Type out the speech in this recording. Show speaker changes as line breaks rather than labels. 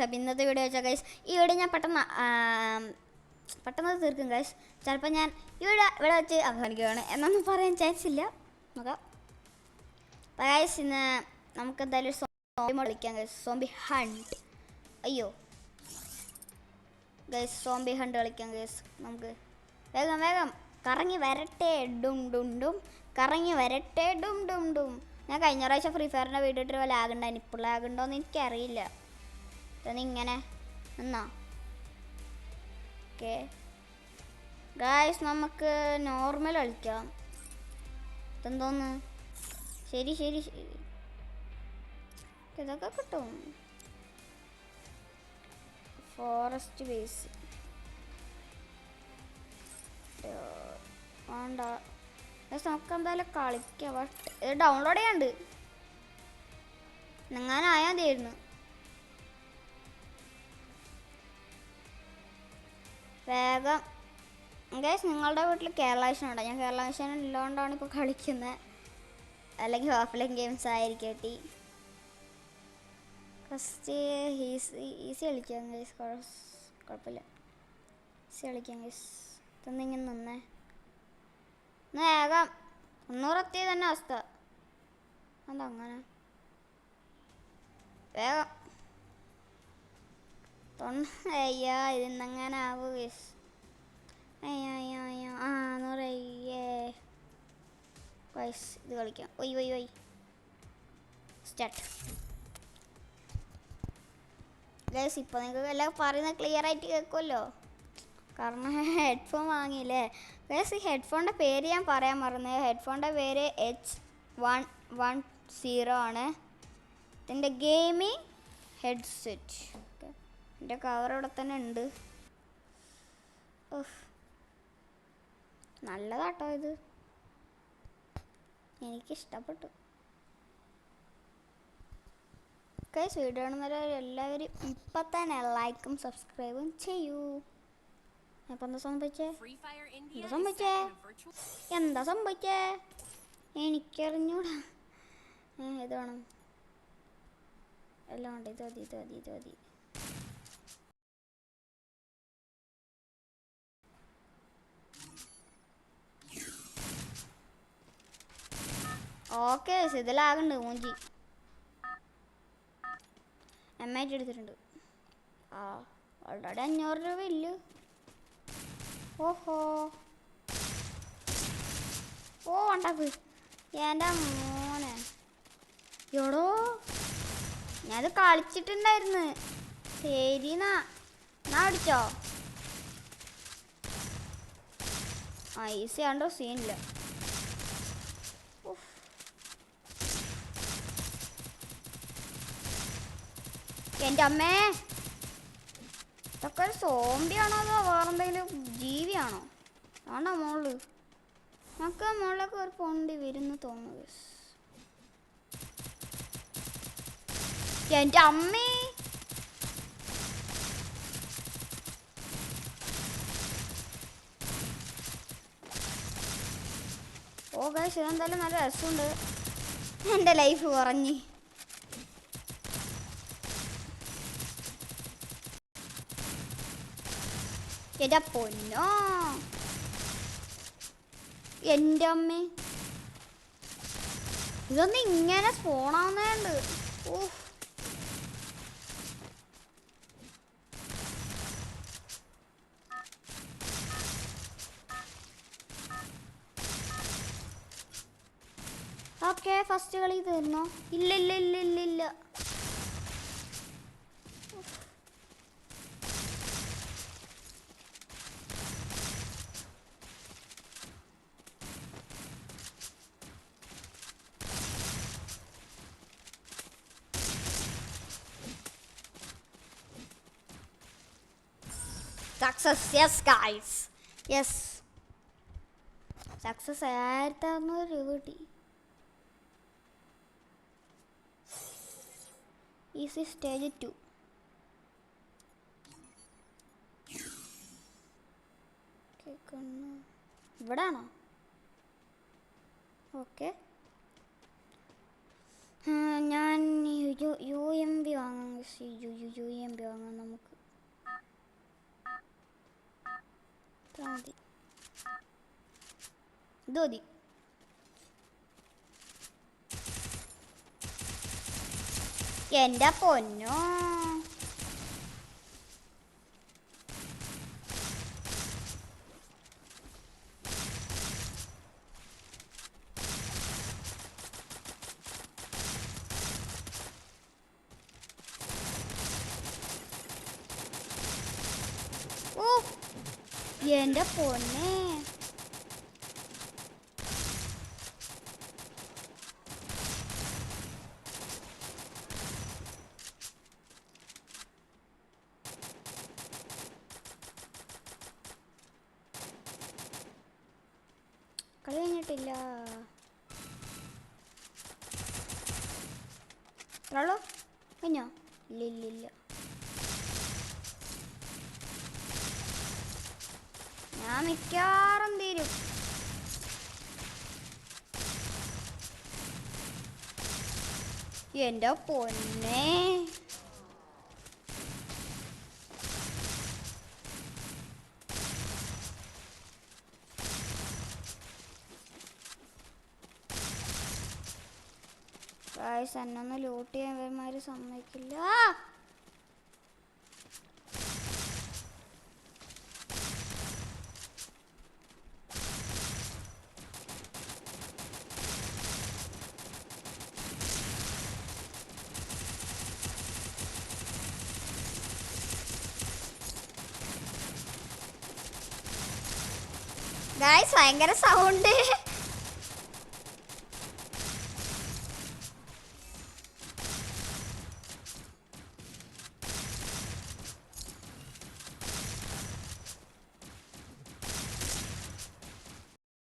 അപ്പം ഇന്നത്തെ വീഡിയോ വെച്ചാൽ ഗൈസ് ഈ വീഡിയോ ഞാൻ പെട്ടെന്ന് തീർക്കും ഗൈസ്. ചിലപ്പോൾ ഞാൻ ഈ വീഡിയോ ഇവിടെ വെച്ച് അവസാനിക്കുകയാണ് എന്നൊന്നും പറയാൻ ചാൻസ് ഇല്ല. നോക്കാം. അപ്പോൾ ഗൈസ് ഇന്ന് നമുക്ക് എന്തായാലും സോംബി കളിക്കാം ഗൈസ്. Zombie hunt. അയ്യോ ഗൈസ്, സോംബി ഹണ്ട് കളിക്കാം ഗൈസ്. നമുക്ക് വേഗം വേഗം കറങ്ങി വരട്ടെ. ഡും ഡും ഡും കറങ്ങി വരട്ടെ. ഡും ഡും ഡും. ഞാൻ കഴിഞ്ഞ പ്രാവശ്യം ഫ്രീ ഫയറിൻ്റെ വീഡിയോ ഇട്ട് ലാഗ് ഉണ്ടായിരുന്നു. ഇപ്പോൾ ലാഗ് ഉണ്ടോയെന്ന് എനിക്കറിയില്ല. ഇങ്ങനെ എന്നാ ഓക്കെ ഗായ്സ്, നമുക്ക് നോർമൽ കളിക്കാം. ഇതെന്തോന്ന്? ശരി ശരി ശരി, ഇതൊക്കെ കിട്ടും. ഫോറസ്റ്റ് ബേസ് വേണ്ട. നമുക്ക് എന്തായാലും കളിക്കാം. ബട്ട് ഇത് ഡൗൺലോഡ് ചെയ്യാണ്ട് എങ്ങാനായാൽ മതിയായിരുന്നു. വേഗം ഗൈസ്, നിങ്ങളുടെ വീട്ടിൽ കേരള വിഷൻ ഉണ്ടോ? ഞാൻ കേരള വിഷൻ ഇല്ലാണ്ടാണ് ഇപ്പോൾ കളിക്കുന്നത്. അല്ലെങ്കിൽ ഓഫ്ലൈൻ ഗെയിംസ് ആയിരിക്കട്ടെ. ഫസ്റ്റ് ഈസി കളിക്കാം ഗൈസ്. കുഴപ്പമില്ല, ഈസി കളിക്കാം ഗൈസ്. ഇതൊന്നിങ്ങനെ നിന്നേ വേഗം 100 എത്തിയ തന്നെ അവസ്ഥ. അതങ്ങനെ വേഗം അയ്യോ ഇതിന്നങ്ങനെ ആവൂ ഗൈസ്. അയ്യോ അയ്യോ അയ്യോ 100 അയ്യേ ഗൈസ്. ഇത് കളിക്കാം. ഒയ് ഒയ് ഒയ് സ്റ്റാർട്ട് ഗൈസ്. ഇപ്പോൾ നിങ്ങൾക്ക് എല്ലാം പറയുന്നത് ക്ലിയർ ആയിട്ട് കേൾക്കുമല്ലോ, കാരണം ഹെഡ്ഫോൺ വാങ്ങിയില്ലേ ഗൈസ്. ഈ ഹെഡ്ഫോണിൻ്റെ പേര് ഞാൻ പറയാൻ മറന്നത്. ഹെഡ്ഫോണിൻ്റെ പേര് H110 ആണ്. ഇതിൻ്റെ ഗെയിമിംഗ് ഹെഡ്സെറ്റ്. എൻ്റെ കവർ ഇവിടെ തന്നെ ഉണ്ട്. നല്ലതാട്ടോ ഇത്, എനിക്കിഷ്ടപ്പെട്ടു. ഗൈസ്, വീഡിയോ കാണുന്നവരെ എല്ലാവരും ഇപ്പം തന്നെ ലൈക്കും സബ്സ്ക്രൈബും ചെയ്യൂ. അപ്പം എന്താ സംഭവിച്ചേ എനിക്കറിഞ്ഞൂടാ. ഇത് വേണം എല്ലാം ഉണ്ട്. ഇത് മതി ഇത് മതി ഇത് മതി. ഓക്കെ, ഇതിലാകുന്നുണ്ട് മൂഞ്ചി. എംഐറ്റ് എടുത്തിട്ടുണ്ട്. ഓൾറെഡി 500 രൂപ ഇല്ല. ഓഹോ ഉണ്ടാക്ക് എൻ്റെ മോനെ. എടോ ഞാനത് കളിച്ചിട്ടുണ്ടായിരുന്നു. ശരി എന്നാ അടിച്ചോ. ഈസി ആണ്ടോ സീനില്ല. എൻ്റെ അമ്മേ, ഇതൊക്കെ ഒരു സോംബിയാണോ അതോ വേറെന്തെങ്കിലും ജീവിയാണോ? ആണോ മോള്? നമുക്ക് മോളിലൊക്കെ ഒരു പോണ്ടി വരുന്നു തോന്നുന്നു. എൻ്റെ അമ്മേ, ഓ ഗൈസ്, ഇതെന്തായാലും നല്ല രസമുണ്ട്. എൻ്റെ ലൈഫ് കുറഞ്ഞ്. എൻ്റെ പൊന്നോ, എൻ്റെ അമ്മേ, ഇതൊന്നും ഇങ്ങനെ സ്പോണാവുന്നുണ്ട്. ഓക്കെ, ഫസ്റ്റ് കളി തീർന്നോ? ഇല്ല ഇല്ല ഇല്ല ഇല്ല ഇല്ല. Success, yes guys, yes success. 1600 രൂപ കിട്ടി. Easy stage 2. ഇവിടെ ആണോ? ഓക്കെ ഞാൻ യു എം ബി വാങ്ങാം. യു എം ബി വാങ്ങാം നമുക്ക്. മതി, ഇത് മതി. എൻ്റെ പൊന്നോ, എൻ്റെ പൊന്നേ. കളി കഴിഞ്ഞിട്ടില്ല. ഇത്രയുള്ളൂ? കഴിഞ്ഞോ? ഇല്ല. ഞാൻ മിക്കവാറും തീരും. എൻ്റെ പൊന്നേ, എന്നൊന്ന് ലൂട്ട് ചെയ്യാൻ ഇവന്മാര് സമ്മതിക്കില്ല. ഗായ്സ് ഭയങ്കര സൗണ്ട്.